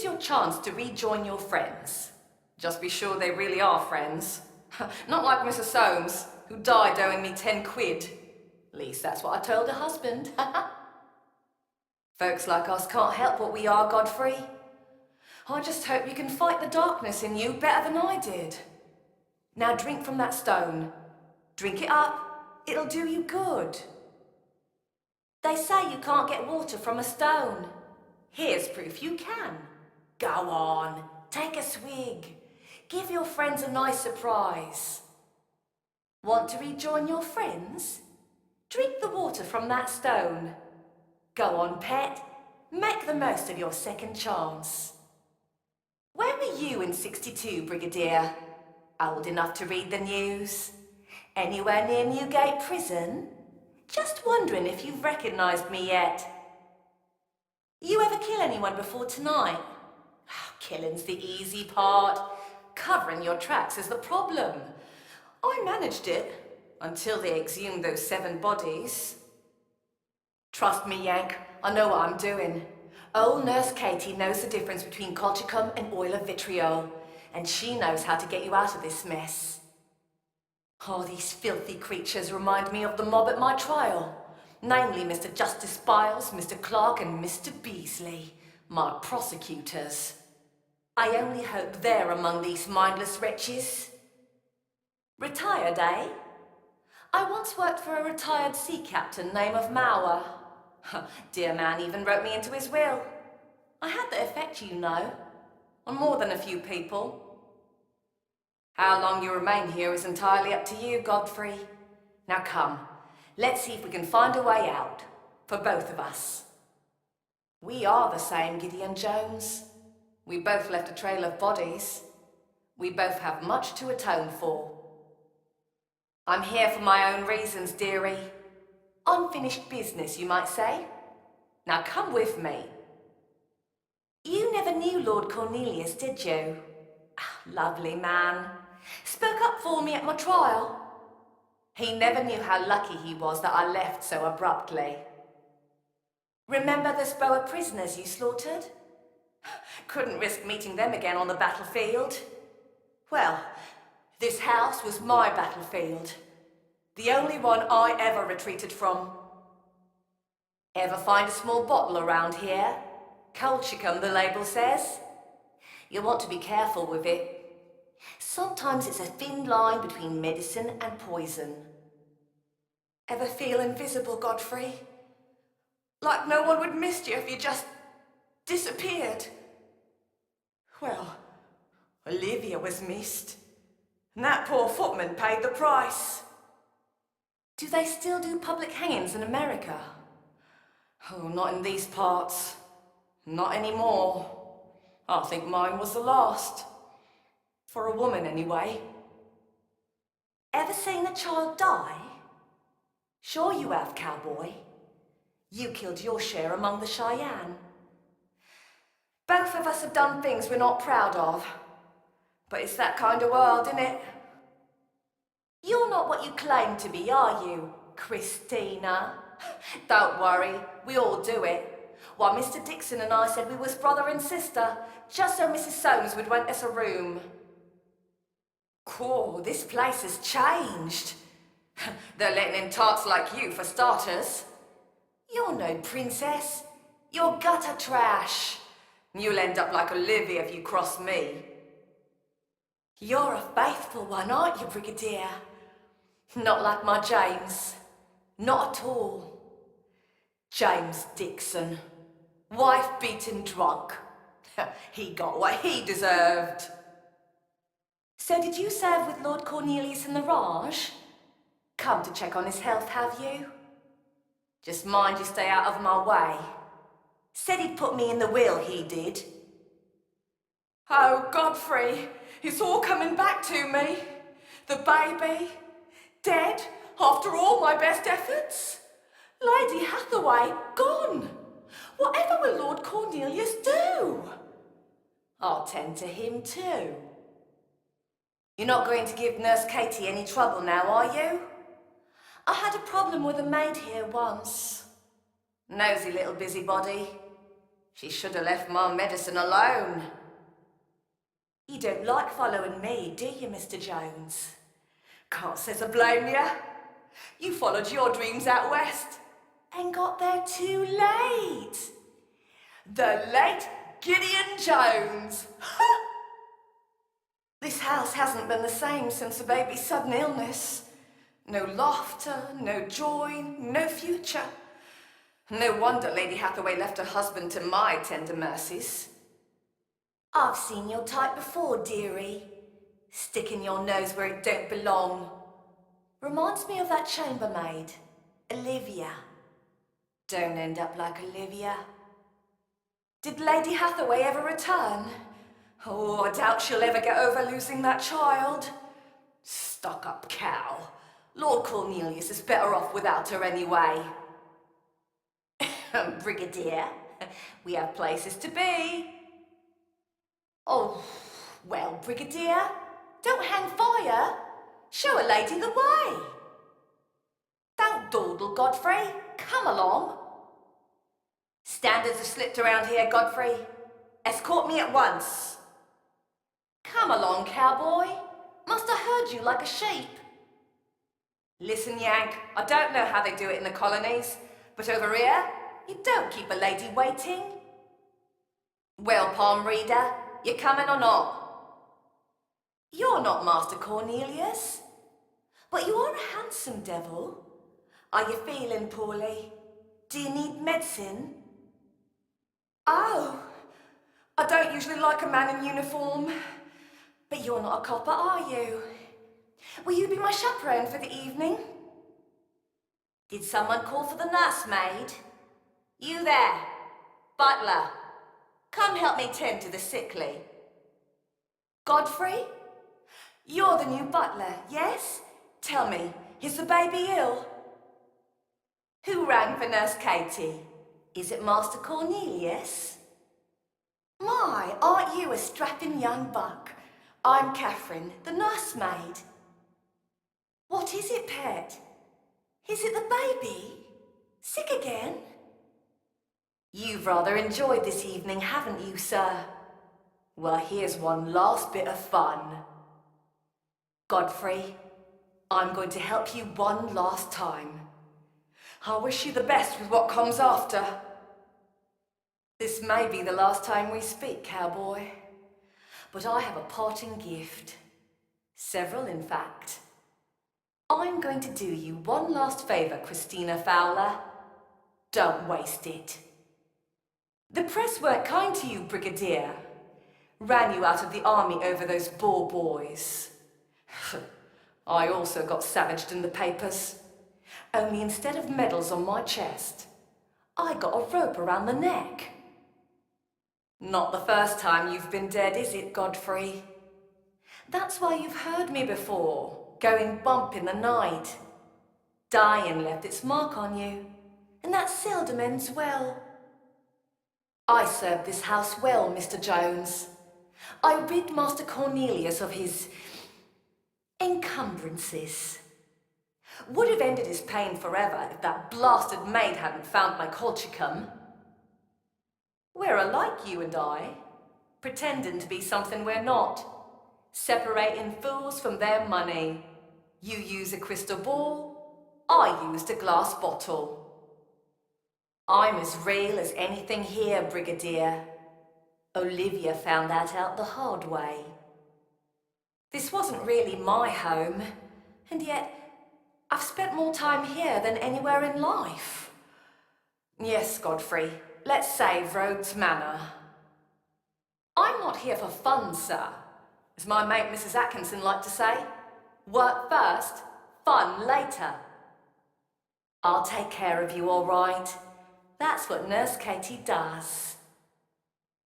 is your chance to rejoin your friends. Just be sure they really are friends. Not like Mrs. Soames, who died owing me 10 quid. At least that's what I told her husband. Folks like us can't help what we are, Godfrey. I just hope you can fight the darkness in you better than I did. Now drink from that stone. Drink it up. It'll do you good. They say you can't get water from a stone. Here's proof you can. Go on, take a swig. Give your friends a nice surprise. Want to rejoin your friends? Drink the water from that stone. Go on, pet. Make the most of your second chance. Where were you in '62, Brigadier? Old enough to read the news? Anywhere near Newgate Prison? Just wondering if you've recognised me yet. You ever kill anyone before tonight? Killing's the easy part. Covering your tracks is the problem. I managed it, until they exhumed those 7 bodies. Trust me, Yank, I know what I'm doing. Old Nurse Katie knows the difference between colchicum and oil of vitriol, and she knows how to get you out of this mess. Oh, these filthy creatures remind me of the mob at my trial. Namely, Mr. Justice Biles, Mr. Clark, and Mr. Beasley, my prosecutors. I only hope they're among these mindless wretches. Retired, eh? I once worked for a retired sea captain named of Mauer. Dear man even wrote me into his will. I had the effect, you know, on more than a few people. How long you remain here is entirely up to you, Godfrey. Now come, let's see if we can find a way out, for both of us. We are the same, Gideon Jones. We both left a trail of bodies. We both have much to atone for. I'm here for my own reasons, dearie. Unfinished business, you might say. Now come with me. You never knew Lord Cornelius, did you? Lovely man. Spoke up for me at my trial. He never knew how lucky he was that I left so abruptly. Remember those Boer prisoners you slaughtered? Couldn't risk meeting them again on the battlefield. Well, this house was my battlefield. The only one I ever retreated from. Ever find a small bottle around here? Colchicum, the label says. You'll want to be careful with it. Sometimes it's a thin line between medicine and poison. Ever feel invisible, Godfrey? Like no one would miss you if you just disappeared? Well, Olivia was missed. And that poor footman paid the price. Do they still do public hangings in America? Oh, not in these parts. Not anymore. I think mine was the last. For a woman, anyway. Ever seen a child die? Sure you have, cowboy. You killed your share among the Cheyenne. Both of us have done things we're not proud of. But it's that kind of world, isn't it? You're not what you claim to be, are you, Christina? Don't worry, we all do it. Why, Mr. Dixon and I said we was brother and sister, just so Mrs. Soames would rent us a room. Cool, this place has changed. They're letting in tarts like you, for starters. You're no princess. You're gutter trash. You'll end up like Olivia if you cross me. You're a faithful one, aren't you, Brigadier? Not like my James. Not at all. James Dixon. Wife beaten drunk. He got what he deserved. So did you serve with Lord Cornelius in the Raj? Come to check on his health, have you? Just mind you stay out of my way. Said he'd put me in the will, he did. Oh, Godfrey, it's all coming back to me. The baby, dead after all my best efforts. Lady Hathaway, gone. Whatever will Lord Cornelius do? I'll tend to him too. You're not going to give Nurse Katie any trouble now, are you? I had a problem with a maid here once. Nosy little busybody. She should have left my medicine alone. You don't like following me, do you, Mr. Jones? Can't say I blame you. You followed your dreams out west and got there too late. The late Gideon Jones. This house hasn't been the same since the baby's sudden illness. No laughter, no joy, no future. No wonder Lady Hathaway left her husband to my tender mercies. I've seen your type before, dearie. Sticking your nose where it don't belong. Reminds me of that chambermaid, Olivia. Don't end up like Olivia. Did Lady Hathaway ever return? Oh, I doubt she'll ever get over losing that child. Stuck-up cow. Lord Cornelius is better off without her anyway. Brigadier, we have places to be. Oh, well, Brigadier, don't hang fire. Show a lady the way. Don't dawdle, Godfrey. Come along. Standards have slipped around here, Godfrey. Escort me at once. Come along, cowboy. Must have heard you like a sheep. Listen, Yank, I don't know how they do it in the colonies, but over here, you don't keep a lady waiting. Well, palm reader, you coming or not? You're not Master Cornelius, but you are a handsome devil. Are you feeling poorly? Do you need medicine? Oh, I don't usually like a man in uniform. But you're not a copper, are you? Will you be my chaperone for the evening? Did someone call for the nursemaid? You there, butler. Come help me tend to the sickly. Godfrey? You're the new butler, yes? Tell me, is the baby ill? Who rang for Nurse Katie? Is it Master Cornelius? My, aren't you a strapping young buck? I'm Catherine, the nursemaid. What is it, pet? Is it the baby? Sick again? You've rather enjoyed this evening, haven't you, sir? Well, here's one last bit of fun. Godfrey, I'm going to help you one last time. I wish you the best with what comes after. This may be the last time we speak, cowboy. But I have a parting gift. Several, in fact. I'm going to do you one last favor, Christina Fowler. Don't waste it. The press weren't kind to you, Brigadier. Ran you out of the army over those Boer boys. I also got savaged in the papers. Only instead of medals on my chest, I got a rope around the neck. Not the first time you've been dead, is it, Godfrey? That's why you've heard me before, going bump in the night. Dying left its mark on you, and that seldom ends well. I served this house well, Mr. Jones. I rid Master Cornelius of his encumbrances. Would have ended his pain forever if that blasted maid hadn't found my colchicum. We're alike, you and I, pretending to be something we're not, separating fools from their money. You use a crystal ball, I used a glass bottle. I'm as real as anything here, Brigadier. Olivia found that out the hard way. This wasn't really my home, and yet I've spent more time here than anywhere in life. Yes, Godfrey, let's save Rhodes Manor. I'm not here for fun, sir. As my mate Mrs. Atkinson liked to say, work first, fun later. I'll take care of you, all right. That's what Nurse Katie does.